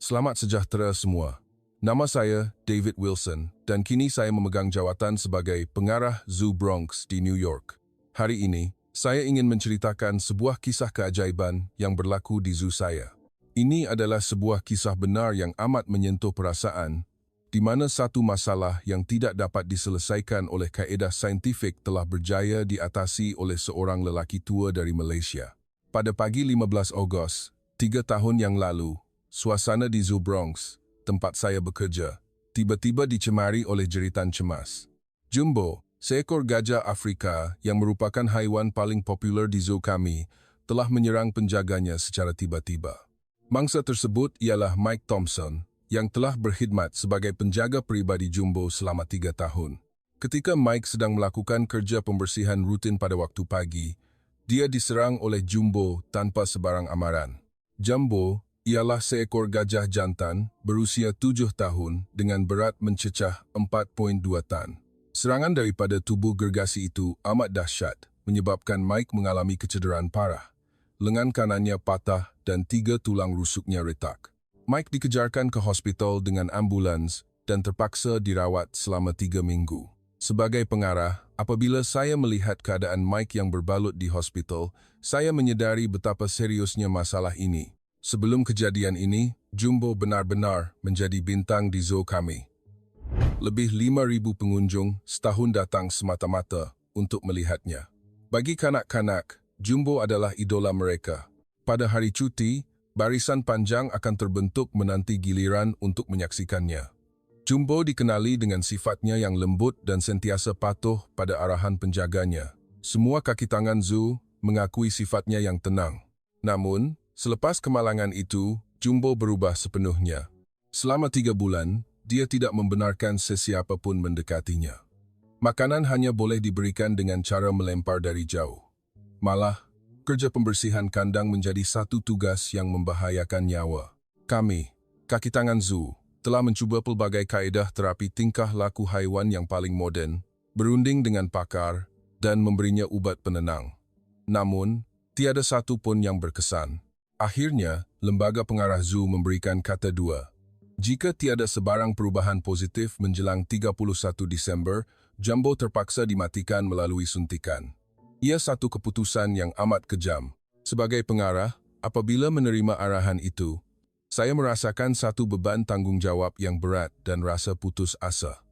Selamat sejahtera semua. Nama saya David Wilson dan kini saya memegang jawatan sebagai pengarah Zoo Bronx di New York. Hari ini, saya ingin menceritakan sebuah kisah keajaiban yang berlaku di zoo saya. Ini adalah sebuah kisah benar yang amat menyentuh perasaan, di mana satu masalah yang tidak dapat diselesaikan oleh kaedah saintifik telah berjaya diatasi oleh seorang lelaki tua dari Malaysia. Pada pagi 15 Ogos, 3 tahun yang lalu, suasana di Zoo Bronx, tempat saya bekerja, tiba-tiba dicemari oleh jeritan cemas. Jumbo, seekor gajah Afrika yang merupakan haiwan paling populer di zoo kami, telah menyerang penjaganya secara tiba-tiba. Mangsa tersebut ialah Mike Thompson, yang telah berkhidmat sebagai penjaga pribadi Jumbo selama 3 tahun. Ketika Mike sedang melakukan kerja pembersihan rutin pada waktu pagi, dia diserang oleh Jumbo tanpa sebarang amaran. Jumbo ialah seekor gajah jantan berusia 7 tahun dengan berat mencecah 4.2 tan. Serangan daripada tubuh gergasi itu amat dahsyat, menyebabkan Mike mengalami kecederaan parah. Lengan kanannya patah dan 3 tulang rusuknya retak. Mike dikejarkan ke hospital dengan ambulans dan terpaksa dirawat selama 3 minggu. Sebagai pengarah, apabila saya melihat keadaan Mike yang berbalut di hospital, saya menyedari betapa seriusnya masalah ini. Sebelum kejadian ini, Jumbo benar-benar menjadi bintang di zoo kami. Lebih 5,000 pengunjung setahun datang semata-mata untuk melihatnya. Bagi kanak-kanak, Jumbo adalah idola mereka. Pada hari cuti, barisan panjang akan terbentuk menanti giliran untuk menyaksikannya. Jumbo dikenali dengan sifatnya yang lembut dan sentiasa patuh pada arahan penjaganya. Semua kaki tangan zoo mengakui sifatnya yang tenang. Namun, selepas kemalangan itu, Jumbo berubah sepenuhnya. Selama 3 bulan, dia tidak membenarkan sesiapa pun mendekatinya. Makanan hanya boleh diberikan dengan cara melempar dari jauh. Malah, kerja pembersihan kandang menjadi satu tugas yang membahayakan nyawa. Kami, kaki tangan zoo, telah mencuba pelbagai kaedah terapi tingkah laku haiwan yang paling moden, berunding dengan pakar, dan memberinya ubat penenang. Namun, tiada satu pun yang berkesan. Akhirnya, lembaga pengarah zoo memberikan kata dua. Jika tiada sebarang perubahan positif menjelang 31 Disember, Jumbo terpaksa dimatikan melalui suntikan. Ia satu keputusan yang amat kejam. Sebagai pengarah, apabila menerima arahan itu, saya merasakan satu beban tanggung jawab yang berat dan rasa putus asa.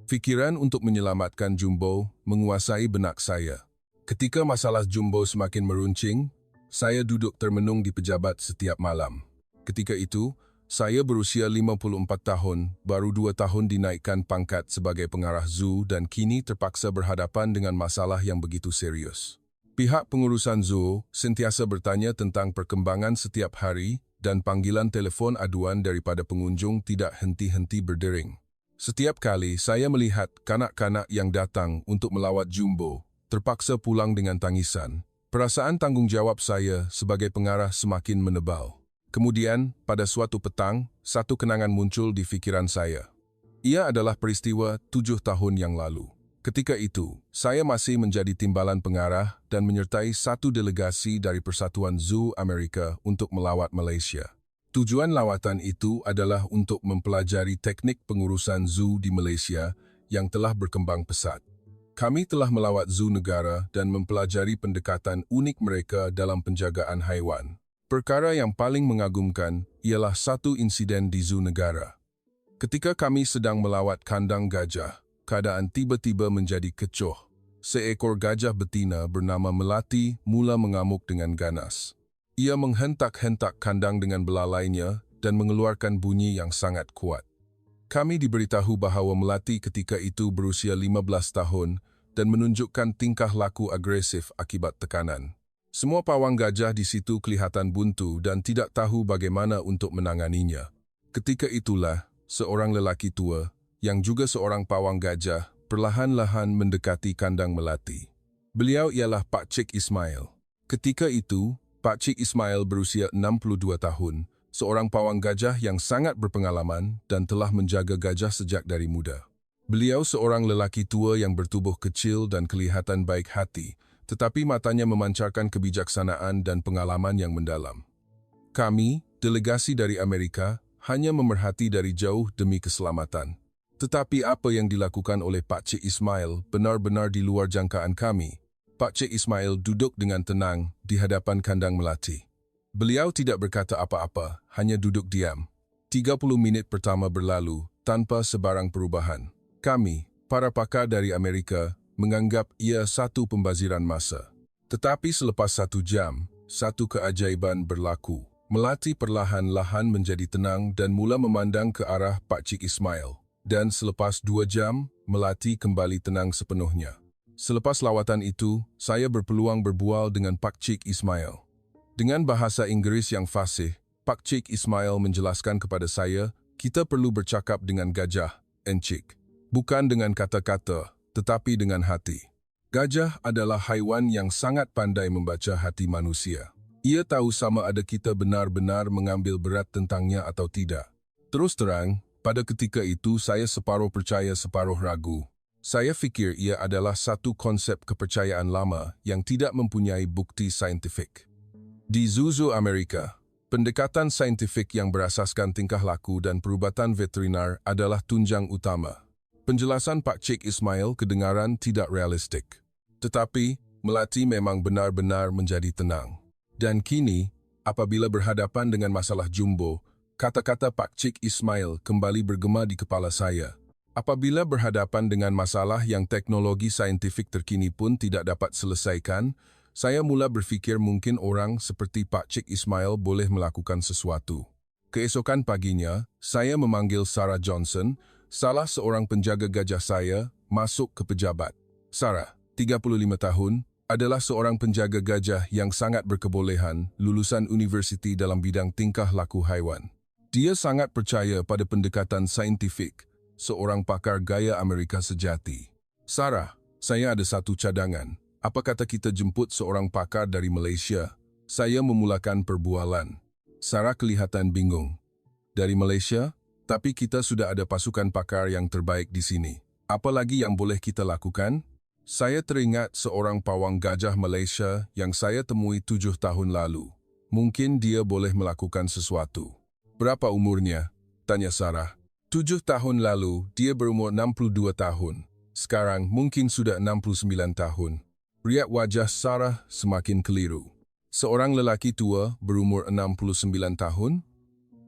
Fikiran untuk menyelamatkan Jumbo menguasai benak saya. Ketika masalah Jumbo semakin meruncing, saya duduk termenung di pejabat setiap malam. Ketika itu, saya berusia 54 tahun, baru 2 tahun dinaikkan pangkat sebagai pengarah zoo dan kini terpaksa berhadapan dengan masalah yang begitu serius. Pihak pengurusan zoo sentiasa bertanya tentang perkembangan setiap hari dan panggilan telefon aduan daripada pengunjung tidak henti-henti berdering. Setiap kali saya melihat kanak-kanak yang datang untuk melawat Jumbo, terpaksa pulang dengan tangisan. Perasaan tanggung jawab saya sebagai pengarah semakin menebal. Kemudian, pada suatu petang, satu kenangan muncul di fikiran saya. Ia adalah peristiwa 7 tahun yang lalu. Ketika itu, saya masih menjadi timbalan pengarah dan menyertai satu delegasi dari Persatuan Zoo Amerika untuk melawat Malaysia. Tujuan lawatan itu adalah untuk mempelajari teknik pengurusan zoo di Malaysia yang telah berkembang pesat. Kami telah melawat zoo negara dan mempelajari pendekatan unik mereka dalam penjagaan haiwan. Perkara yang paling mengagumkan ialah satu insiden di zoo negara. Ketika kami sedang melawat kandang gajah, keadaan tiba-tiba menjadi kecoh. Seekor gajah betina bernama Melati mula mengamuk dengan ganas. Ia menghentak-hentak kandang dengan belalainya dan mengeluarkan bunyi yang sangat kuat. Kami diberitahu bahawa Melati ketika itu berusia 15 tahun dan menunjukkan tingkah laku agresif akibat tekanan. Semua pawang gajah di situ kelihatan buntu dan tidak tahu bagaimana untuk menanganinya. Ketika itulah, seorang lelaki tua, yang juga seorang pawang gajah, perlahan-lahan mendekati kandang Melati. Beliau ialah Pak Cik Ismail. Ketika itu, Pak Cik Ismail berusia 62 tahun, seorang pawang gajah yang sangat berpengalaman dan telah menjaga gajah sejak dari muda. Beliau seorang lelaki tua yang bertubuh kecil dan kelihatan baik hati, tetapi matanya memancarkan kebijaksanaan dan pengalaman yang mendalam. Kami, delegasi dari Amerika, hanya memerhati dari jauh demi keselamatan. Tetapi apa yang dilakukan oleh Pak Cik Ismail benar-benar di luar jangkaan kami. Pak Cik Ismail duduk dengan tenang di hadapan kandang melati. Beliau tidak berkata apa-apa, hanya duduk diam. 30 minit pertama berlalu tanpa sebarang perubahan. Kami, para pakar dari Amerika, menganggap ia satu pembaziran masa. Tetapi selepas 1 jam, satu keajaiban berlaku. Melati perlahan-lahan menjadi tenang dan mula memandang ke arah Pak Cik Ismail. Dan selepas 2 jam, Melati kembali tenang sepenuhnya. Selepas lawatan itu, saya berpeluang berbual dengan Pak Cik Ismail. Dengan bahasa Inggris yang fasih, Pak Cik Ismail menjelaskan kepada saya, kita perlu bercakap dengan gajah, Encik. Bukan dengan kata-kata, tetapi dengan hati. Gajah adalah haiwan yang sangat pandai membaca hati manusia. Ia tahu sama ada kita benar-benar mengambil berat tentangnya atau tidak. Terus terang, pada ketika itu saya separuh percaya separuh ragu. Saya fikir ia adalah satu konsep kepercayaan lama yang tidak mempunyai bukti saintifik. Di Zoo Amerika, pendekatan saintifik yang berasaskan tingkah laku dan perubatan veterinar adalah tunjang utama. Penjelasan Pak Cik Ismail kedengaran tidak realistik. Tetapi, Melati memang benar-benar menjadi tenang. Dan kini, apabila berhadapan dengan masalah jumbo, kata-kata Pak Cik Ismail kembali bergema di kepala saya. Apabila berhadapan dengan masalah yang teknologi saintifik terkini pun tidak dapat selesaikan, saya mula berfikir mungkin orang seperti Pak Cik Ismail boleh melakukan sesuatu. Keesokan paginya, saya memanggil Sarah Johnson, salah seorang penjaga gajah saya, masuk ke pejabat. Sarah, 35 tahun, adalah seorang penjaga gajah yang sangat berkebolehan, lulusan universiti dalam bidang tingkah laku haiwan. Dia sangat percaya pada pendekatan saintifik, seorang pakar gaya Amerika sejati. Sarah, saya ada satu cadangan. Apa kata kita jemput seorang pakar dari Malaysia? Saya memulakan perbualan. Sarah kelihatan bingung. Dari Malaysia? Tapi kita sudah ada pasukan pakar yang terbaik di sini. Apa lagi yang boleh kita lakukan? Saya teringat seorang pawang gajah Malaysia yang saya temui 7 tahun lalu. Mungkin dia boleh melakukan sesuatu. Berapa umurnya? Tanya Sarah. 7 tahun lalu, dia berumur 62 tahun. Sekarang mungkin sudah 69 tahun. Riak wajah Sarah semakin keliru. Seorang lelaki tua berumur 69 tahun?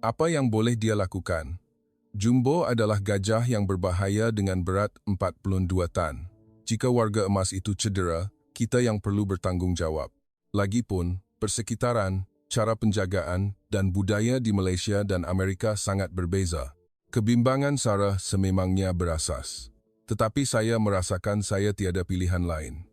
Apa yang boleh dia lakukan? Jumbo adalah gajah yang berbahaya dengan berat 42 tan. Jika warga emas itu cedera, kita yang perlu bertanggung jawab. Lagipun, persekitaran, cara penjagaan, dan budaya di Malaysia dan Amerika sangat berbeza. Kebimbangan Sarah sememangnya berasas. Tetapi saya merasakan saya tiada pilihan lain.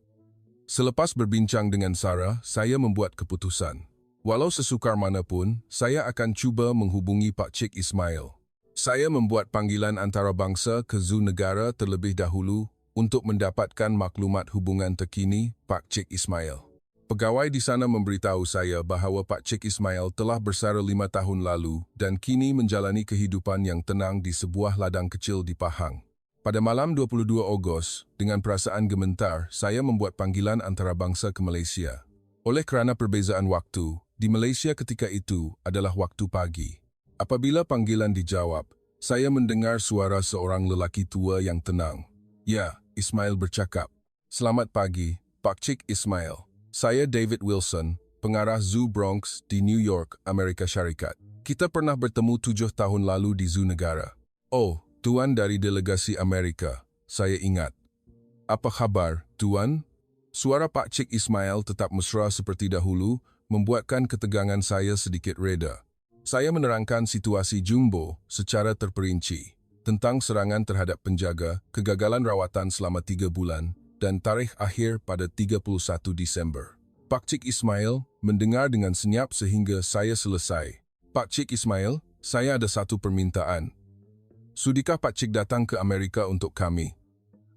Selepas berbincang dengan Sarah, saya membuat keputusan. Walau sesukar manapun, saya akan cuba menghubungi Pak Cik Ismail. Saya membuat panggilan antarabangsa ke Zoo Negara terlebih dahulu untuk mendapatkan maklumat hubungan terkini Pak Cik Ismail. Pegawai di sana memberitahu saya bahawa Pak Cik Ismail telah bersara 5 tahun lalu dan kini menjalani kehidupan yang tenang di sebuah ladang kecil di Pahang. Pada malam 22 Ogos, dengan perasaan gementar, saya membuat panggilan antarabangsa ke Malaysia. Oleh kerana perbezaan waktu, di Malaysia ketika itu adalah waktu pagi. Apabila panggilan dijawab, saya mendengar suara seorang lelaki tua yang tenang. Ya, Ismail bercakap. Selamat pagi, Pak Cik Ismail. Saya David Wilson, pengarah Zoo Bronx di New York, Amerika Syarikat. Kita pernah bertemu 7 tahun lalu di Zoo Negara. Oh, Tuan dari delegasi Amerika, saya ingat. Apa khabar, Tuan? Suara Pak Cik Ismail tetap mesra seperti dahulu, membuatkan ketegangan saya sedikit reda. Saya menerangkan situasi Jumbo secara terperinci. Tentang serangan terhadap penjaga, kegagalan rawatan selama 3 bulan, dan tarikh akhir pada 31 Disember. Pak Cik Ismail mendengar dengan senyap sehingga saya selesai. Pak Cik Ismail, saya ada satu permintaan. Sudikah Pak Cik datang ke Amerika untuk kami?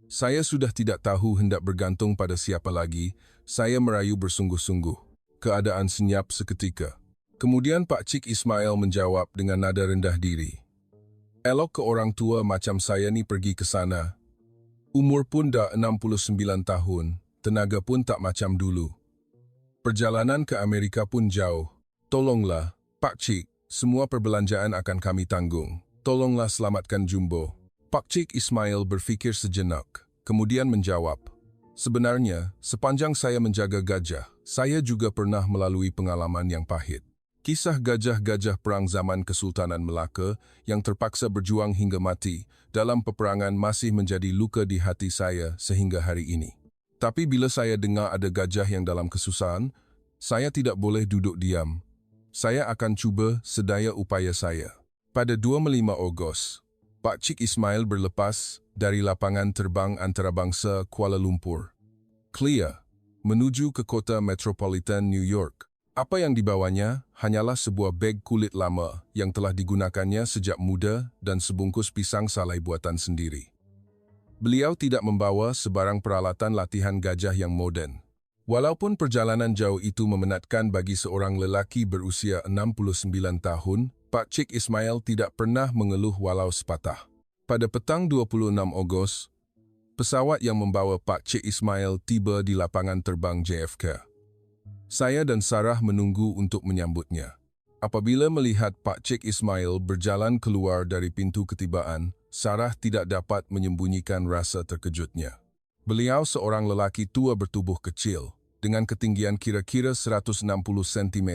Saya sudah tidak tahu hendak bergantung pada siapa lagi, saya merayu bersungguh-sungguh. Keadaan senyap seketika. Kemudian Pak Cik Ismail menjawab dengan nada rendah diri. Elok ke orang tua macam saya ni pergi ke sana. Umur pun dah 69 tahun, tenaga pun tak macam dulu. Perjalanan ke Amerika pun jauh. Tolonglah, Pak Cik, Semua perbelanjaan akan kami tanggung. Tolonglah selamatkan Jumbo. Pak Cik Ismail berfikir sejenak, kemudian menjawab, sebenarnya, sepanjang saya menjaga gajah, saya juga pernah melalui pengalaman yang pahit. Kisah gajah-gajah perang zaman Kesultanan Melaka yang terpaksa berjuang hingga mati dalam peperangan masih menjadi luka di hati saya sehingga hari ini. Tapi bila saya dengar ada gajah yang dalam kesusahan, saya tidak boleh duduk diam. Saya akan cuba sedaya upaya saya. Pada 25 Ogos, Pak Cik Ismail berlepas dari lapangan terbang antarabangsa Kuala Lumpur, CLIA, menuju ke kota metropolitan New York. Apa yang dibawanya hanyalah sebuah beg kulit lama yang telah digunakannya sejak muda dan sebungkus pisang salai buatan sendiri. Beliau tidak membawa sebarang peralatan latihan gajah yang moden. Walaupun perjalanan jauh itu memenatkan bagi seorang lelaki berusia 69 tahun, Pak Cik Ismail tidak pernah mengeluh walau sepatah. Pada petang 26 Ogos, pesawat yang membawa Pak Cik Ismail tiba di lapangan terbang JFK. Saya dan Sarah menunggu untuk menyambutnya. Apabila melihat Pak Cik Ismail berjalan keluar dari pintu ketibaan, Sarah tidak dapat menyembunyikan rasa terkejutnya. Beliau seorang lelaki tua bertubuh kecil, dengan ketinggian kira-kira 160 cm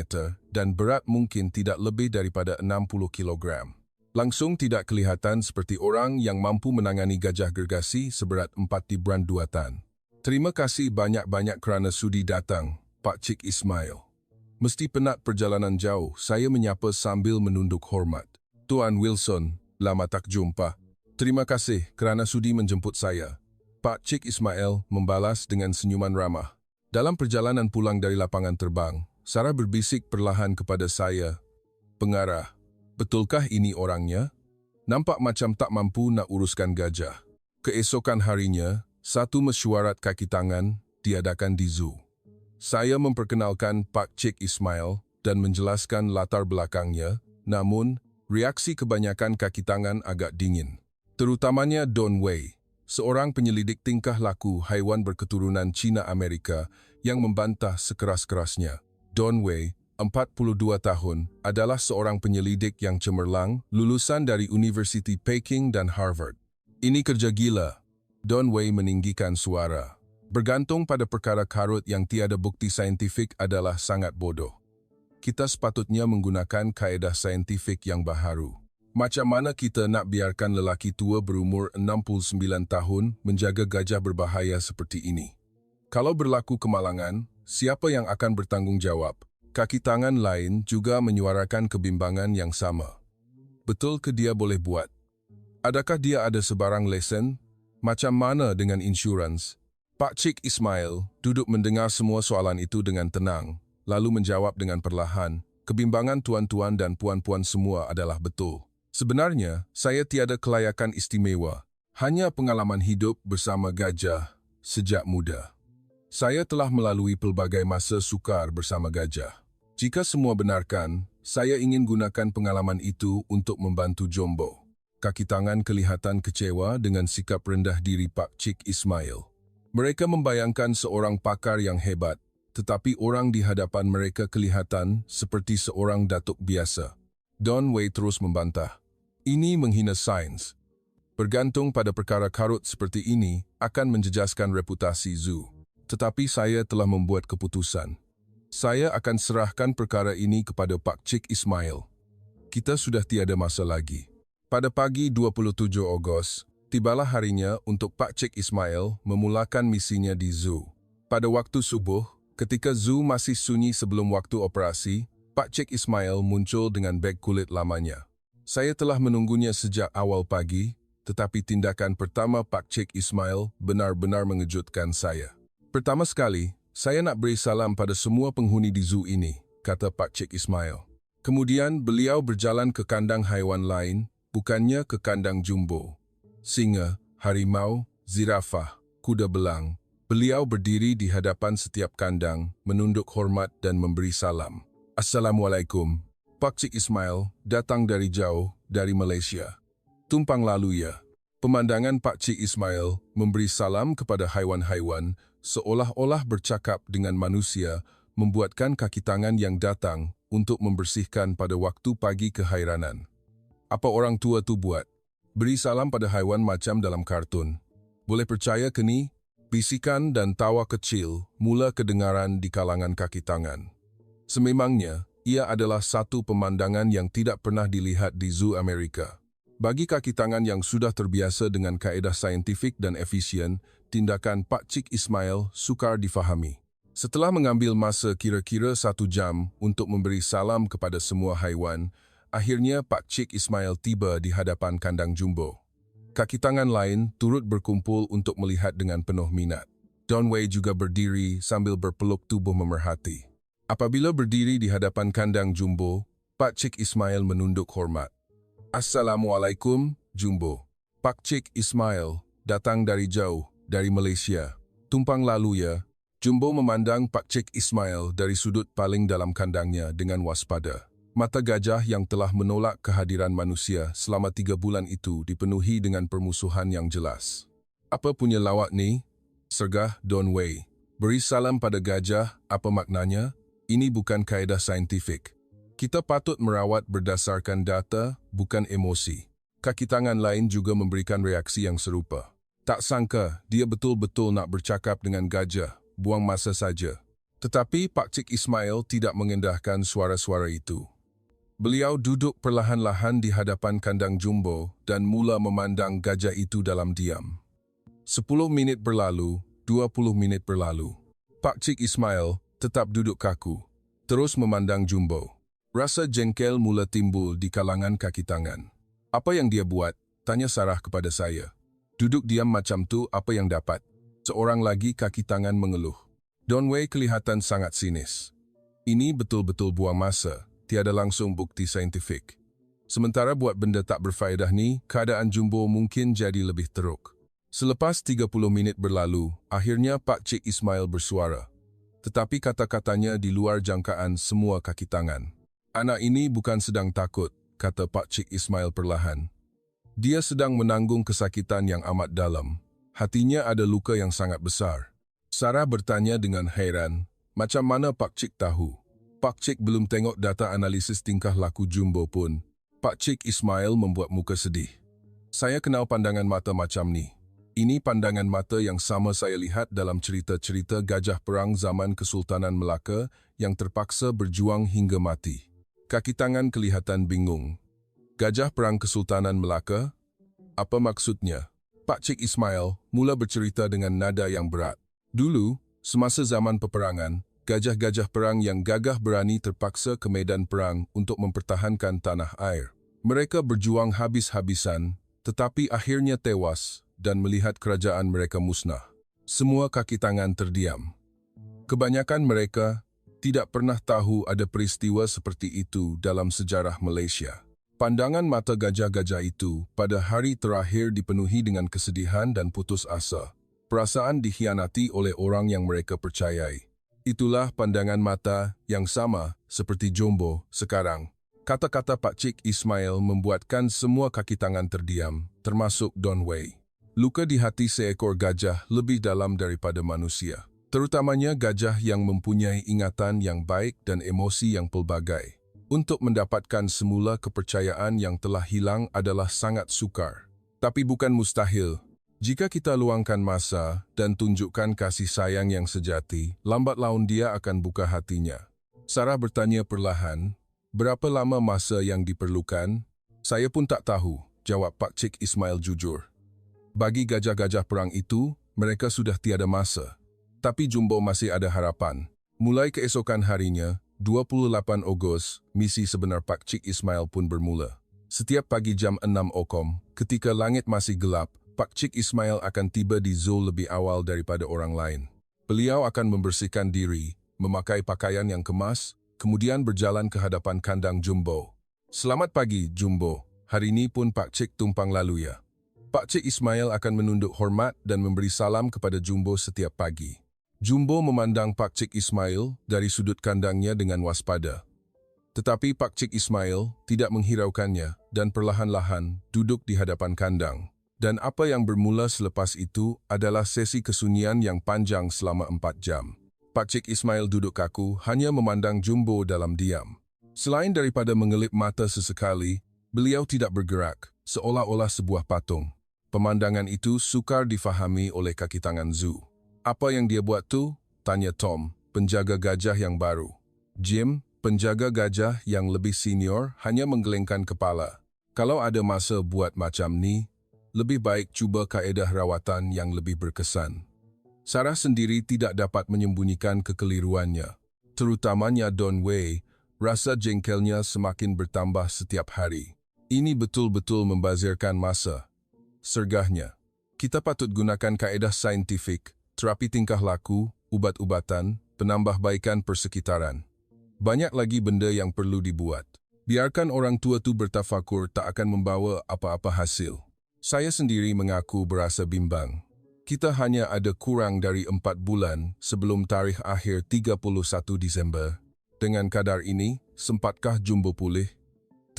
dan berat mungkin tidak lebih daripada 60 kg. Langsung tidak kelihatan seperti orang yang mampu menangani gajah gergasi seberat 4 tibran 2 tan. Terima kasih banyak-banyak kerana sudi datang, Pak Cik Ismail. Mesti penat perjalanan jauh, saya menyapa sambil menunduk hormat. Tuan Wilson, lama tak jumpa. Terima kasih kerana sudi menjemput saya. Pak Cik Ismail membalas dengan senyuman ramah. Dalam perjalanan pulang dari lapangan terbang, Sarah berbisik perlahan kepada saya. Pengarah, betulkah ini orangnya? Nampak macam tak mampu nak uruskan gajah. Keesokan harinya, satu mesyuarat kaki tangan diadakan di zoo. Saya memperkenalkan Pak Cik Ismail dan menjelaskan latar belakangnya, namun reaksi kebanyakan kaki tangan agak dingin. Terutamanya Don Wei, seorang penyelidik tingkah laku haiwan berketurunan Cina-Amerika yang membantah sekeras-kerasnya. Don Wei, 42 tahun, adalah seorang penyelidik yang cemerlang, lulusan dari Universiti Peking dan Harvard. Ini kerja gila. Don Wei meninggikan suara. Bergantung pada perkara karut yang tiada bukti saintifik adalah sangat bodoh. Kita sepatutnya menggunakan kaedah saintifik yang baharu. Macam mana kita nak biarkan lelaki tua berumur 69 tahun menjaga gajah berbahaya seperti ini? Kalau berlaku kemalangan, siapa yang akan bertanggungjawab? Kaki tangan lain juga menyuarakan kebimbangan yang sama. Betul ke dia boleh buat? Adakah dia ada sebarang lesen? Macam mana dengan insurans? Pak Cik Ismail duduk mendengar semua soalan itu dengan tenang, lalu menjawab dengan perlahan, kebimbangan tuan-tuan dan puan-puan semua adalah betul. Sebenarnya, saya tiada kelayakan istimewa, hanya pengalaman hidup bersama gajah sejak muda. Saya telah melalui pelbagai masa sukar bersama gajah. Jika semua benarkan, saya ingin gunakan pengalaman itu untuk membantu Jumbo. Kaki tangan kelihatan kecewa dengan sikap rendah diri Pak Cik Ismail. Mereka membayangkan seorang pakar yang hebat, tetapi orang di hadapan mereka kelihatan seperti seorang datuk biasa. Don Wei terus membantah. Ini menghina sains. Bergantung pada perkara karut seperti ini akan menjejaskan reputasi zoo. Tetapi saya telah membuat keputusan. Saya akan serahkan perkara ini kepada Pak Cik Ismail. Kita sudah tiada masa lagi. Pada pagi 27 Ogos, tibalah harinya untuk Pak Cik Ismail memulakan misinya di zoo. Pada waktu subuh, ketika zoo masih sunyi sebelum waktu operasi, Pak Cik Ismail muncul dengan beg kulit lamanya. Saya telah menunggunya sejak awal pagi, tetapi tindakan pertama Pak Cik Ismail benar-benar mengejutkan saya. Pertama sekali, saya nak beri salam pada semua penghuni di zoo ini, kata Pak Cik Ismail. Kemudian beliau berjalan ke kandang haiwan lain, bukannya ke kandang Jumbo. Singa, harimau, zirafah, kuda belang. Beliau berdiri di hadapan setiap kandang, menunduk hormat dan memberi salam. Assalamualaikum. Pak Cik Ismail datang dari jauh, dari Malaysia. Tumpang lalu ya. Pemandangan Pak Cik Ismail memberi salam kepada haiwan-haiwan seolah-olah bercakap dengan manusia membuatkan kaki tangan yang datang untuk membersihkan pada waktu pagi keheranan. Apa orang tua tu buat? Beri salam pada haiwan macam dalam kartun. Boleh percaya ke ni? Bisikan dan tawa kecil mula kedengaran di kalangan kaki tangan. Sememangnya, ia adalah satu pemandangan yang tidak pernah dilihat di zoo Amerika. Bagi kaki tangan yang sudah terbiasa dengan kaedah saintifik dan efisien, tindakan Pak Cik Ismail sukar difahami. Setelah mengambil masa kira-kira 1 jam untuk memberi salam kepada semua haiwan, akhirnya Pak Cik Ismail tiba di hadapan kandang jumbo. Kaki tangan lain turut berkumpul untuk melihat dengan penuh minat. Don Wei juga berdiri sambil berpeluk tubuh memerhati. Apabila berdiri di hadapan kandang jumbo, Pak Cik Ismail menunduk hormat. Assalamualaikum, Jumbo. Pak Cik Ismail datang dari jauh, dari Malaysia. Tumpang lalu ya. Jumbo memandang Pak Cik Ismail dari sudut paling dalam kandangnya dengan waspada. Mata gajah yang telah menolak kehadiran manusia selama 3 bulan itu dipenuhi dengan permusuhan yang jelas. Apa punya lawak ni? Sergah Don Wei. Beri salam pada gajah, apa maknanya? Ini bukan kaedah saintifik. Kita patut merawat berdasarkan data, bukan emosi. Kaki tangan lain juga memberikan reaksi yang serupa. Tak sangka, dia betul-betul nak bercakap dengan gajah, buang masa saja. Tetapi Pak Cik Ismail tidak mengendahkan suara-suara itu. Beliau duduk perlahan-lahan di hadapan kandang jumbo dan mula memandang gajah itu dalam diam. 10 minit berlalu, 20 minit berlalu. Pak Cik Ismail tetap duduk kaku, terus memandang jumbo. Rasa jengkel mula timbul di kalangan kaki tangan. Apa yang dia buat? Tanya Sarah kepada saya. Duduk diam macam tu apa yang dapat? Seorang lagi kaki tangan mengeluh. Don Wei kelihatan sangat sinis. Ini betul-betul buang masa. Tiada langsung bukti saintifik. Sementara buat benda tak berfaedah ni, keadaan jumbo mungkin jadi lebih teruk. Selepas 30 minit berlalu, akhirnya Pak Cik Ismail bersuara. Tetapi kata-katanya di luar jangkaan semua kaki tangan. Anak ini bukan sedang takut, kata Pak Cik Ismail perlahan. Dia sedang menanggung kesakitan yang amat dalam. Hatinya ada luka yang sangat besar. Sarah bertanya dengan heran, macam mana Pak Cik tahu? Pak Cik belum tengok data analisis tingkah laku jumbo pun. Pak Cik Ismail membuat muka sedih. Saya kenal pandangan mata macam ni. Ini pandangan mata yang sama saya lihat dalam cerita-cerita gajah perang zaman Kesultanan Melaka yang terpaksa berjuang hingga mati. Kaki tangan kelihatan bingung. Gajah perang Kesultanan Melaka? Apa maksudnya? Pak Cik Ismail mula bercerita dengan nada yang berat. Dulu, semasa zaman peperangan, gajah-gajah perang yang gagah berani terpaksa ke medan perang untuk mempertahankan tanah air. Mereka berjuang habis-habisan, tetapi akhirnya tewas dan melihat kerajaan mereka musnah. Semua kaki tangan terdiam. Kebanyakan mereka tidak pernah tahu ada peristiwa seperti itu dalam sejarah Malaysia. Pandangan mata gajah-gajah itu pada hari terakhir dipenuhi dengan kesedihan dan putus asa. Perasaan dikhianati oleh orang yang mereka percayai. Itulah pandangan mata yang sama seperti jumbo sekarang. Kata-kata Pak Cik Ismail membuatkan semua kaki tangan terdiam, termasuk Don Wei. Luka di hati seekor gajah lebih dalam daripada manusia. Terutamanya gajah yang mempunyai ingatan yang baik dan emosi yang pelbagai. Untuk mendapatkan semula kepercayaan yang telah hilang adalah sangat sukar. Tapi bukan mustahil. Jika kita luangkan masa dan tunjukkan kasih sayang yang sejati, lambat laun dia akan buka hatinya. Sarah bertanya perlahan, berapa lama masa yang diperlukan? Saya pun tak tahu, jawab Pak Cik Ismail jujur. Bagi gajah-gajah perang itu, mereka sudah tiada masa. Tapi jumbo masih ada harapan. Mulai keesokan harinya, 28 Ogos, misi sebenar Pak Cik Ismail pun bermula. Setiap pagi jam 6 Okom, ketika langit masih gelap, Pak Cik Ismail akan tiba di zoo lebih awal daripada orang lain. Beliau akan membersihkan diri, memakai pakaian yang kemas, kemudian berjalan ke hadapan kandang jumbo. Selamat pagi, Jumbo. Hari ini pun Pak Cik tumpang lalu ya. Pak Cik Ismail akan menunduk hormat dan memberi salam kepada Jumbo setiap pagi. Jumbo memandang Pak Cik Ismail dari sudut kandangnya dengan waspada. Tetapi Pak Cik Ismail tidak menghiraukannya dan perlahan-lahan duduk di hadapan kandang. Dan apa yang bermula selepas itu adalah sesi kesunyian yang panjang selama 4 jam. Pak Cik Ismail duduk kaku hanya memandang Jumbo dalam diam. Selain daripada mengelip mata sesekali, beliau tidak bergerak, seolah-olah sebuah patung. Pemandangan itu sukar difahami oleh kaki tangan Zhu. "Apa yang dia buat tu?" tanya Tom, penjaga gajah yang baru. Jim, penjaga gajah yang lebih senior, hanya menggelengkan kepala. "Kalau ada masa buat macam ni, lebih baik cuba kaedah rawatan yang lebih berkesan." Sarah sendiri tidak dapat menyembunyikan kekeliruannya. Terutamanya Don Wei, rasa jengkelnya semakin bertambah setiap hari. "Ini betul-betul membazirkan masa," sergahnya. "Kita patut gunakan kaedah saintifik, terapi tingkah laku, ubat-ubatan, penambahbaikan persekitaran. Banyak lagi benda yang perlu dibuat. Biarkan orang tua tu bertafakur tak akan membawa apa-apa hasil." Saya sendiri mengaku berasa bimbang. Kita hanya ada kurang dari 4 bulan sebelum tarikh akhir 31 Disember. Dengan kadar ini, sempatkah Jumbo pulih?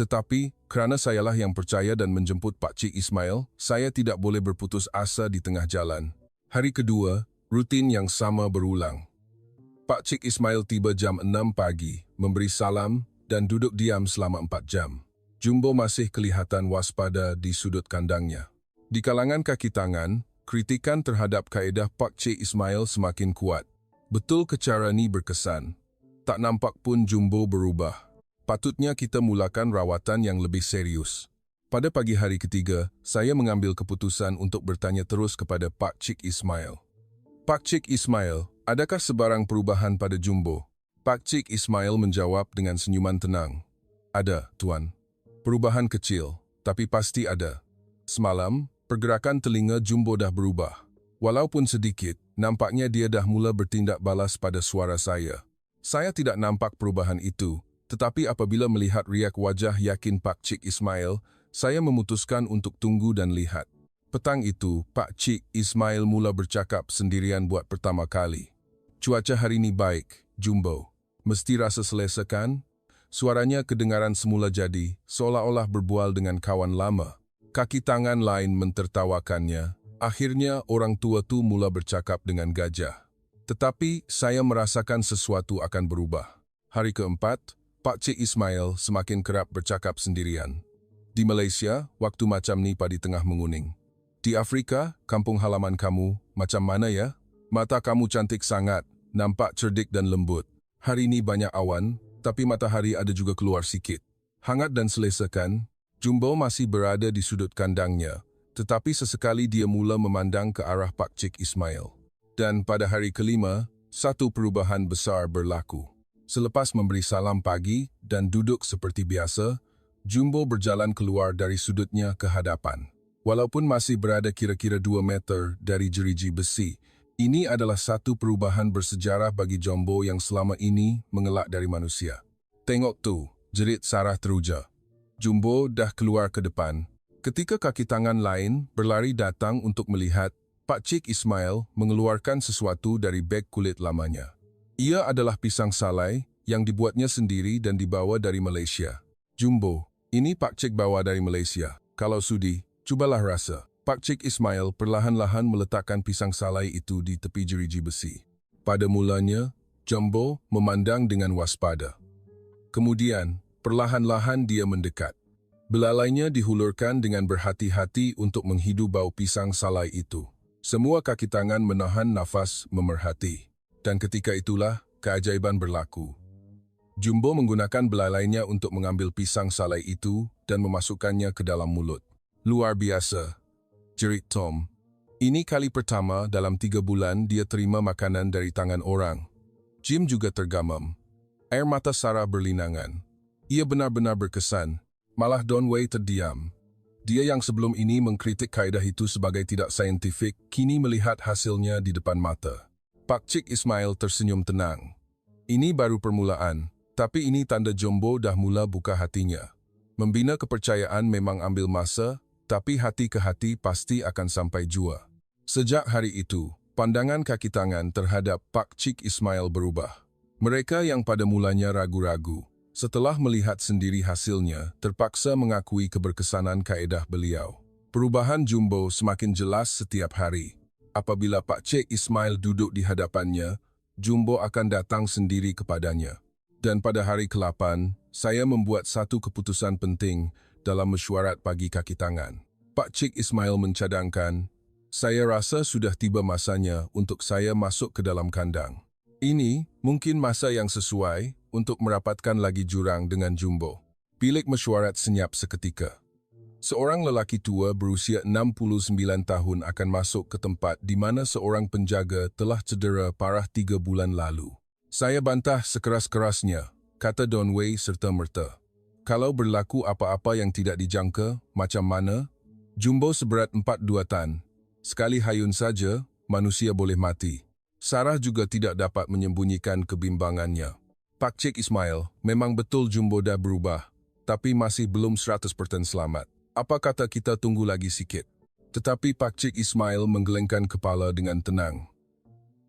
Tetapi, kerana sayalah yang percaya dan menjemput Pak Cik Ismail, saya tidak boleh berputus asa di tengah jalan. Hari kedua, rutin yang sama berulang. Pak Cik Ismail tiba jam 6 pagi, memberi salam dan duduk diam selama 4 jam. Jumbo masih kelihatan waspada di sudut kandangnya. Di kalangan kaki tangan, kritikan terhadap kaedah Pak Cik Ismail semakin kuat. Betul kecara ni berkesan. Tak nampak pun Jumbo berubah. Patutnya kita mulakan rawatan yang lebih serius. Pada pagi hari ketiga, saya mengambil keputusan untuk bertanya terus kepada Pak Cik Ismail. "Pak Cik Ismail, adakah sebarang perubahan pada Jumbo?" Pak Cik Ismail menjawab dengan senyuman tenang. "Ada, Tuan. Perubahan kecil, tapi pasti ada. Semalam, pergerakan telinga Jumbo dah berubah. Walaupun sedikit, nampaknya dia dah mula bertindak balas pada suara saya. Saya tidak nampak perubahan itu, tetapi apabila melihat riak wajah yakin Pak Cik Ismail, saya memutuskan untuk tunggu dan lihat." Petang itu, Pak Cik Ismail mula bercakap sendirian buat pertama kali. "Cuaca hari ni baik, Jumbo. Mesti rasa selesa kan?" Suaranya kedengaran semula jadi, seolah-olah berbual dengan kawan lama. Kaki tangan lain mentertawakannya. Akhirnya orang tua tu mula bercakap dengan gajah. Tetapi saya merasakan sesuatu akan berubah. Hari keempat, Pak Cik Ismail semakin kerap bercakap sendirian. "Di Malaysia, waktu macam ni padi tengah menguning. Di Afrika, kampung halaman kamu, macam mana ya? Mata kamu cantik sangat, nampak cerdik dan lembut. Hari ni banyak awan, tapi matahari ada juga keluar sikit. Hangat dan selesa kan?" Jumbo masih berada di sudut kandangnya, tetapi sesekali dia mula memandang ke arah Pak Cik Ismail. Dan pada hari kelima, satu perubahan besar berlaku. Selepas memberi salam pagi dan duduk seperti biasa, Jumbo berjalan keluar dari sudutnya ke hadapan. Walaupun masih berada kira-kira 2 meter dari jeriji besi, ini adalah satu perubahan bersejarah bagi Jumbo yang selama ini mengelak dari manusia. "Tengok tu," jerit Sarah teruja. Jumbo dah keluar ke depan. Ketika kaki tangan lain berlari datang untuk melihat, Pak Cik Ismail mengeluarkan sesuatu dari beg kulit lamanya. Ia adalah pisang salai yang dibuatnya sendiri dan dibawa dari Malaysia. "Jumbo, ini Pak Cik bawa dari Malaysia. Kalau sudi, cubalah rasa." Pak Cik Ismail perlahan-lahan meletakkan pisang salai itu di tepi jeriji besi. Pada mulanya, Jumbo memandang dengan waspada. Kemudian, perlahan-lahan dia mendekat. Belalainya dihulurkan dengan berhati-hati untuk menghidu bau pisang salai itu. Semua kaki tangan menahan nafas memerhati. Dan ketika itulah, keajaiban berlaku. Jumbo menggunakan belalainya untuk mengambil pisang salai itu dan memasukkannya ke dalam mulut. "Luar biasa," jerit Tom. Ini kali pertama dalam 3 bulan dia terima makanan dari tangan orang. Jim juga tergamam. Air mata Sarah berlinangan. Ia benar-benar berkesan. Malah Don Wei terdiam. Dia yang sebelum ini mengkritik kaedah itu sebagai tidak saintifik, kini melihat hasilnya di depan mata. Pak Cik Ismail tersenyum tenang. Ini baru permulaan, tapi ini tanda Jumbo dah mula buka hatinya. Membina kepercayaan memang ambil masa, tapi hati ke hati pasti akan sampai jua. Sejak hari itu, pandangan kaki tangan terhadap Pak Cik Ismail berubah. Mereka yang pada mulanya ragu-ragu, setelah melihat sendiri hasilnya, terpaksa mengakui keberkesanan kaedah beliau. Perubahan Jumbo semakin jelas setiap hari. Apabila Pak Cik Ismail duduk di hadapannya, Jumbo akan datang sendiri kepadanya. Dan pada hari ke-8, saya membuat satu keputusan penting dalam mesyuarat pagi kaki tangan. Pak Cik Ismail mencadangkan, saya rasa sudah tiba masanya untuk saya masuk ke dalam kandang. Ini mungkin masa yang sesuai untuk merapatkan lagi jurang dengan Jumbo. Bilik mesyuarat senyap seketika. Seorang lelaki tua berusia 69 tahun akan masuk ke tempat di mana seorang penjaga telah cedera parah 3 bulan lalu. Saya bantah sekeras-kerasnya, kata Don Wei serta-merta. Kalau berlaku apa-apa yang tidak dijangka, macam mana? Jumbo seberat 42 tan. Sekali hayun saja, manusia boleh mati. Sarah juga tidak dapat menyembunyikan kebimbangannya. Pak Cik Ismail, memang betul Jumbo dah berubah, tapi masih belum 100% selamat. Apa kata kita tunggu lagi sikit? Tetapi Pak Cik Ismail menggelengkan kepala dengan tenang.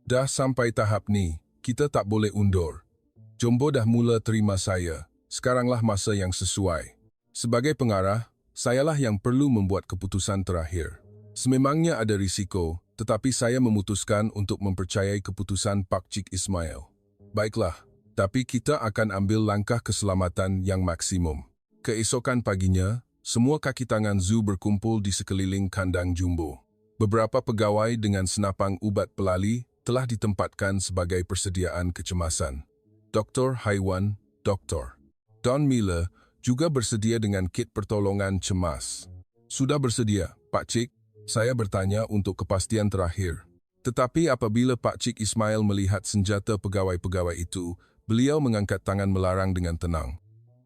Dah sampai tahap ni, kita tak boleh undur. Jumbo dah mula terima saya, sekaranglah masa yang sesuai. Sebagai pengarah, sayalah yang perlu membuat keputusan terakhir. Sememangnya ada risiko, tetapi saya memutuskan untuk mempercayai keputusan Pak Cik Ismail. Baiklah, tapi kita akan ambil langkah keselamatan yang maksimum. Keesokan paginya, semua kaki tangan zoo berkumpul di sekeliling kandang Jumbo. Beberapa pegawai dengan senapang ubat pelali telah ditempatkan sebagai persediaan kecemasan. Doktor haiwan, Doktor Don Miller juga bersedia dengan kit pertolongan cemas. Sudah bersedia, Pak Cik? Saya bertanya untuk kepastian terakhir. Tetapi apabila Pak Cik Ismail melihat senjata pegawai-pegawai itu, beliau mengangkat tangan melarang dengan tenang.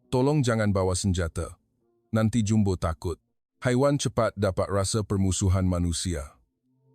Tolong jangan bawa senjata. Nanti Jumbo takut. Haiwan cepat dapat rasa permusuhan manusia.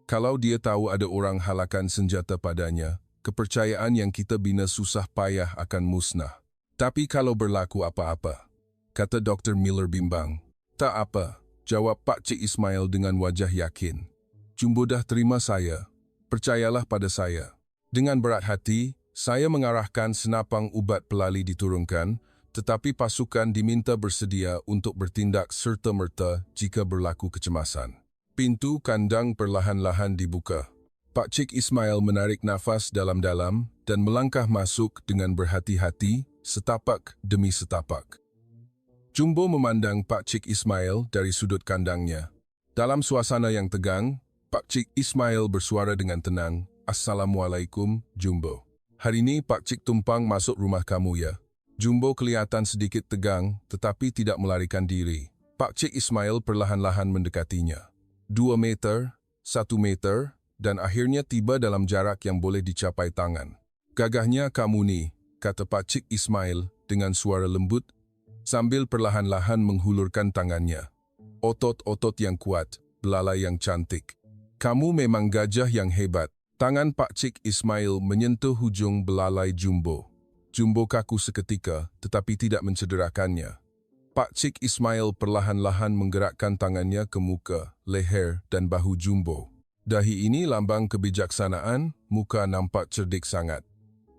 Kalau dia tahu ada orang halakan senjata padanya, kepercayaan yang kita bina susah payah akan musnah. Tapi kalau berlaku apa-apa, kata Dr. Miller bimbang. Tak apa, jawab Pak Cik Ismail dengan wajah yakin. Jumbo dah terima saya. Percayalah pada saya. Dengan berat hati, saya mengarahkan senapang ubat pelali diturunkan, tetapi pasukan diminta bersedia untuk bertindak serta-merta jika berlaku kecemasan. Pintu kandang perlahan-lahan dibuka. Pak Cik Ismail menarik nafas dalam-dalam dan melangkah masuk dengan berhati-hati, setapak demi setapak. Jumbo memandang Pak Cik Ismail dari sudut kandangnya. Dalam suasana yang tegang, Pak Cik Ismail bersuara dengan tenang, "Assalamualaikum, Jumbo. Hari ini Pak Cik tumpang masuk rumah kamu ya." Jumbo kelihatan sedikit tegang, tetapi tidak melarikan diri. Pak Cik Ismail perlahan-lahan mendekatinya. 2 meter, 1 meter, dan akhirnya tiba dalam jarak yang boleh dicapai tangan. "Gagahnya kamu ni," kata Pak Cik Ismail dengan suara lembut, sambil perlahan-lahan menghulurkan tangannya. "Otot-otot yang kuat, belalai yang cantik. Kamu memang gajah yang hebat." Tangan Pak Cik Ismail menyentuh hujung belalai Jumbo. Jumbo kaku seketika, tetapi tidak mencederakannya. Pak Cik Ismail perlahan-lahan menggerakkan tangannya ke muka, leher, dan bahu Jumbo. Dahi ini lambang kebijaksanaan, muka nampak cerdik sangat.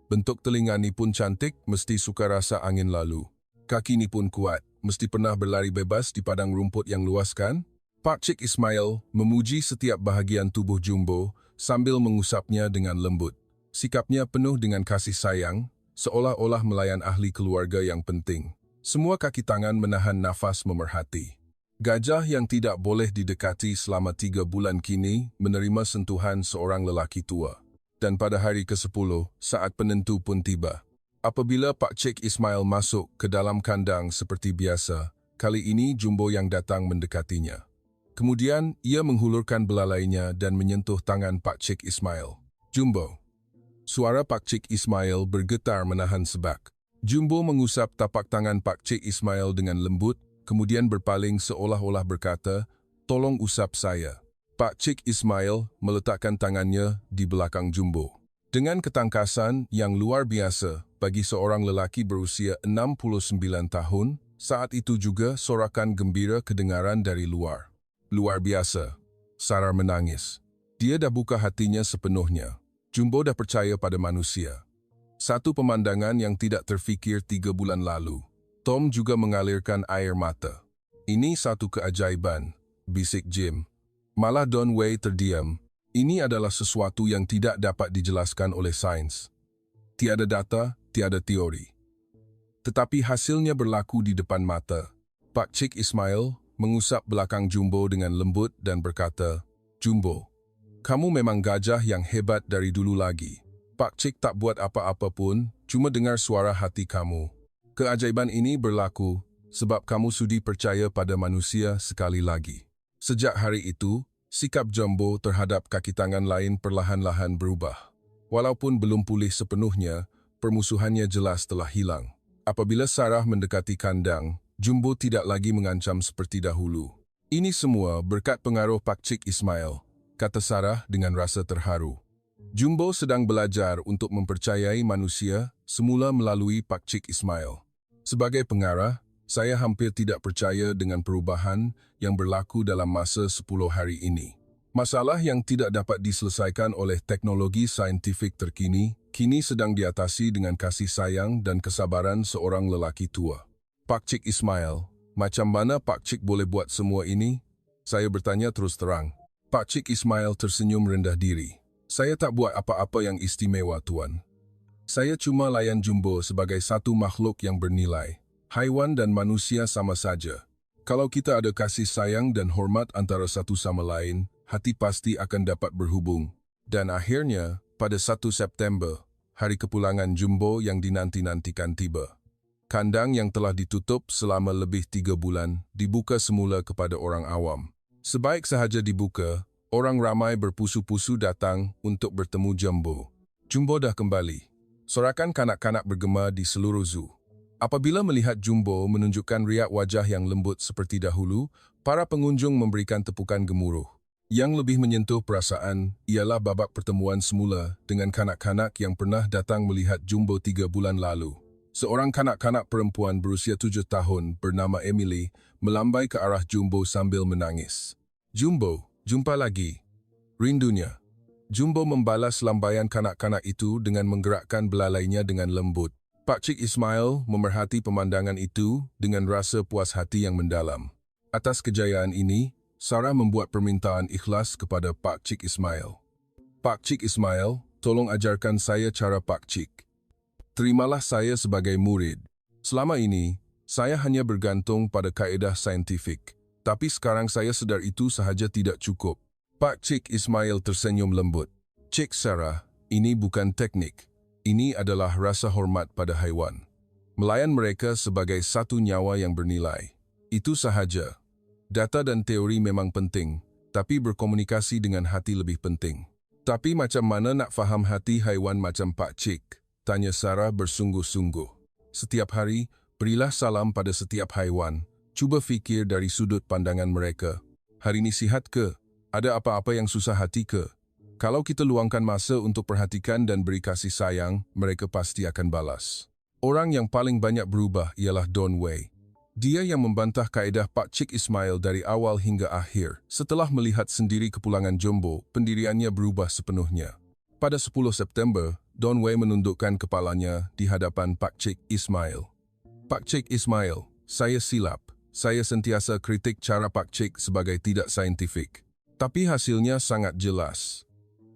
Bentuk telinga ni pun cantik, mesti suka rasa angin lalu. Kaki ni pun kuat, mesti pernah berlari bebas di padang rumput yang luas kan? Pak Cik Ismail memuji setiap bahagian tubuh Jumbo sambil mengusapnya dengan lembut. Sikapnya penuh dengan kasih sayang, seolah-olah melayan ahli keluarga yang penting. Semua kaki tangan menahan nafas memerhati. Gajah yang tidak boleh didekati selama 3 bulan kini menerima sentuhan seorang lelaki tua. Dan pada hari ke-10, saat penentu pun tiba. Apabila Pak Cik Ismail masuk ke dalam kandang seperti biasa, kali ini Jumbo yang datang mendekatinya. Kemudian, ia menghulurkan belalainya dan menyentuh tangan Pak Cik Ismail. "Jumbo." Suara Pak Cik Ismail bergetar menahan sebak. Jumbo mengusap tapak tangan Pak Cik Ismail dengan lembut, kemudian berpaling seolah-olah berkata, "Tolong usap saya." Pak Cik Ismail meletakkan tangannya di belakang Jumbo. Dengan ketangkasan yang luar biasa bagi seorang lelaki berusia 69 tahun, saat itu juga sorakan gembira kedengaran dari luar. "Luar biasa." Sarah menangis. Dia dah buka hatinya sepenuhnya. Jumbo dah percaya pada manusia. Satu pemandangan yang tidak terfikir 3 bulan lalu. Tom juga mengalirkan air mata. "Ini satu keajaiban," bisik Jim. Malah Don Wei terdiam. Ini adalah sesuatu yang tidak dapat dijelaskan oleh sains. Tiada data, tiada teori. Tetapi hasilnya berlaku di depan mata. Pak Cik Ismail mengusap belakang Jumbo dengan lembut dan berkata, "Jumbo, kamu memang gajah yang hebat dari dulu lagi." Pak Cik tak buat apa-apa pun, cuma dengar suara hati kamu. Keajaiban ini berlaku sebab kamu sudi percaya pada manusia sekali lagi. Sejak hari itu, sikap Jumbo terhadap kaki tangan lain perlahan-lahan berubah. Walaupun belum pulih sepenuhnya, permusuhannya jelas telah hilang. Apabila Sarah mendekati kandang, Jumbo tidak lagi mengancam seperti dahulu. "Ini semua berkat pengaruh Pak Cik Ismail," kata Sarah dengan rasa terharu. Jumbo sedang belajar untuk mempercayai manusia semula melalui Pak Cik Ismail. Sebagai pengarah, saya hampir tidak percaya dengan perubahan yang berlaku dalam masa 10 hari ini. Masalah yang tidak dapat diselesaikan oleh teknologi saintifik terkini, kini sedang diatasi dengan kasih sayang dan kesabaran seorang lelaki tua. "Pak Cik Ismail, macam mana Pak Cik boleh buat semua ini?" Saya bertanya terus terang. Pak Cik Ismail tersenyum rendah diri. "Saya tak buat apa-apa yang istimewa, Tuan. Saya cuma layan Jumbo sebagai satu makhluk yang bernilai. Haiwan dan manusia sama saja. Kalau kita ada kasih sayang dan hormat antara satu sama lain, hati pasti akan dapat berhubung." Dan akhirnya, pada 1 September, hari kepulangan Jumbo yang dinanti-nantikan tiba. Kandang yang telah ditutup selama lebih 3 bulan dibuka semula kepada orang awam. Sebaik sahaja dibuka, orang ramai berpusu-pusu datang untuk bertemu Jumbo. Jumbo dah kembali. Sorakan kanak-kanak bergema di seluruh zoo. Apabila melihat Jumbo menunjukkan riak wajah yang lembut seperti dahulu, para pengunjung memberikan tepukan gemuruh. Yang lebih menyentuh perasaan ialah babak pertemuan semula dengan kanak-kanak yang pernah datang melihat Jumbo 3 bulan lalu. Seorang kanak-kanak perempuan berusia 7 tahun bernama Emily melambai ke arah Jumbo sambil menangis. "Jumbo, jumpa lagi. Rindunya." Jumbo membalas lambaian kanak-kanak itu dengan menggerakkan belalainya dengan lembut. Pak Cik Ismail memerhati pemandangan itu dengan rasa puas hati yang mendalam. Atas kejayaan ini, Sarah membuat permintaan ikhlas kepada Pak Cik Ismail. "Pak Cik Ismail, tolong ajarkan saya cara Pak Cik. Terimalah saya sebagai murid. Selama ini, saya hanya bergantung pada kaedah saintifik. Tapi sekarang saya sedar itu sahaja tidak cukup." Pak Cik Ismail tersenyum lembut. "Cik Sarah, ini bukan teknik. Ini adalah rasa hormat pada haiwan. Melayan mereka sebagai satu nyawa yang bernilai. Itu sahaja. Data dan teori memang penting, tapi berkomunikasi dengan hati lebih penting." "Tapi macam mana nak faham hati haiwan macam Pak Cik?" tanya Sarah bersungguh-sungguh. "Setiap hari, berilah salam pada setiap haiwan. Cuba fikir dari sudut pandangan mereka. Hari ini sihat ke? Ada apa-apa yang susah hati ke? Kalau kita luangkan masa untuk perhatikan dan beri kasih sayang, mereka pasti akan balas." Orang yang paling banyak berubah ialah Don Wei. Dia yang membantah kaedah Pak Cik Ismail dari awal hingga akhir. Setelah melihat sendiri kepulangan Jumbo, pendiriannya berubah sepenuhnya. Pada 10 September, Don Wei menundukkan kepalanya di hadapan Pak Cik Ismail. "Pak Cik Ismail, saya silap. Saya sentiasa kritik cara Pak Cik sebagai tidak saintifik. Tapi hasilnya sangat jelas.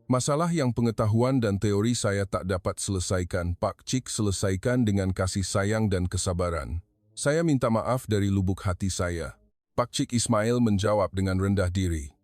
Masalah yang pengetahuan dan teori saya tak dapat selesaikan, Pak Cik selesaikan dengan kasih sayang dan kesabaran. Saya minta maaf dari lubuk hati saya." Pak Cik Ismail menjawab dengan rendah diri.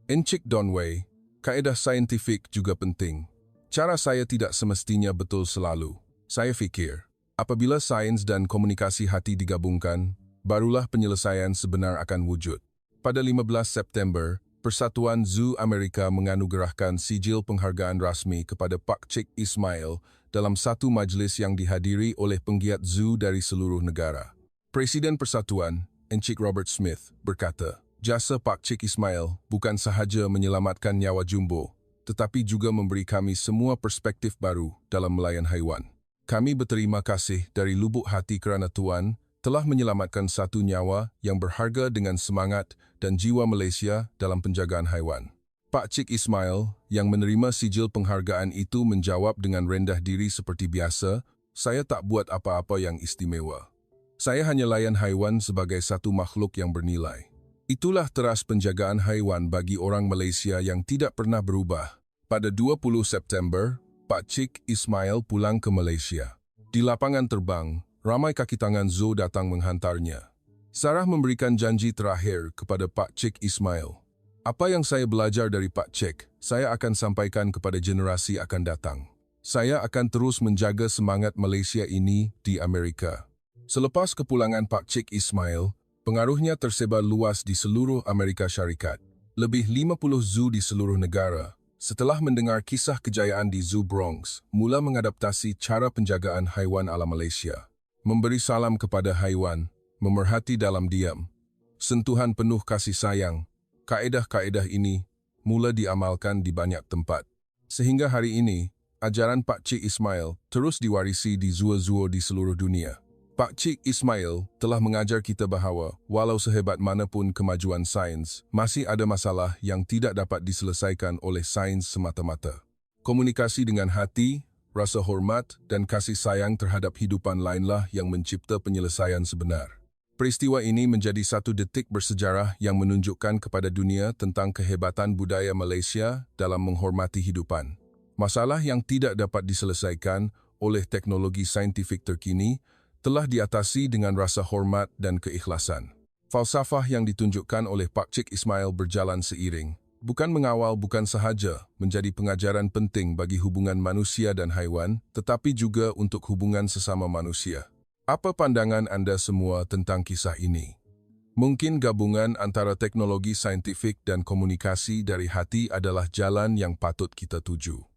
"Encik Don Wei, kaedah saintifik juga penting. Cara saya tidak semestinya betul selalu. Saya fikir, apabila sains dan komunikasi hati digabungkan, barulah penyelesaian sebenar akan wujud." Pada 15 September, Persatuan Zoo Amerika menganugerahkan sijil penghargaan rasmi kepada Pak Cik Ismail dalam satu majlis yang dihadiri oleh penggiat zoo dari seluruh negara. Presiden Persatuan, Encik Robert Smith, berkata, "Jasa Pak Cik Ismail bukan sahaja menyelamatkan nyawa Jumbo, tetapi juga memberi kami semua perspektif baru dalam melayan haiwan. Kami berterima kasih dari lubuk hati kerana Tuan telah menyelamatkan satu nyawa yang berharga dengan semangat dan jiwa Malaysia dalam penjagaan haiwan." Pak Cik Ismail yang menerima sijil penghargaan itu menjawab dengan rendah diri seperti biasa, "Saya tak buat apa-apa yang istimewa. Saya hanya layan haiwan sebagai satu makhluk yang bernilai." Itulah teras penjagaan haiwan bagi orang Malaysia yang tidak pernah berubah. Pada 20 September, Pak Cik Ismail pulang ke Malaysia. Di lapangan terbang, ramai kaki tangan Zo datang menghantarnya. Sarah memberikan janji terakhir kepada Pak Cik Ismail. Apa yang saya belajar dari Pak Cik, saya akan sampaikan kepada generasi akan datang. Saya akan terus menjaga semangat Malaysia ini di Amerika. Selepas kepulangan Pak Cik Ismail, pengaruhnya tersebar luas di seluruh Amerika Syarikat. Lebih 50 zoo di seluruh negara, setelah mendengar kisah kejayaan di Zoo Bronx, mula mengadaptasi cara penjagaan haiwan ala Malaysia. Memberi salam kepada haiwan, memerhati dalam diam, sentuhan penuh kasih sayang, kaedah-kaedah ini mula diamalkan di banyak tempat. Sehingga hari ini, ajaran Pak Cik Ismail terus diwarisi di zoo-zoo di seluruh dunia. Pak Cik Ismail telah mengajar kita bahawa walau sehebat manapun kemajuan sains, masih ada masalah yang tidak dapat diselesaikan oleh sains semata-mata. Komunikasi dengan hati, rasa hormat dan kasih sayang terhadap hidupan lainlah yang mencipta penyelesaian sebenar. Peristiwa ini menjadi satu detik bersejarah yang menunjukkan kepada dunia tentang kehebatan budaya Malaysia dalam menghormati hidupan. Masalah yang tidak dapat diselesaikan oleh teknologi saintifik terkini telah diatasi dengan rasa hormat dan keikhlasan. Falsafah yang ditunjukkan oleh Pak Cik Ismail berjalan seiring, bukan mengawal bukan sahaja menjadi pengajaran penting bagi hubungan manusia dan haiwan, tetapi juga untuk hubungan sesama manusia. Apa pandangan anda semua tentang kisah ini? Mungkin gabungan antara teknologi saintifik dan komunikasi dari hati adalah jalan yang patut kita tuju.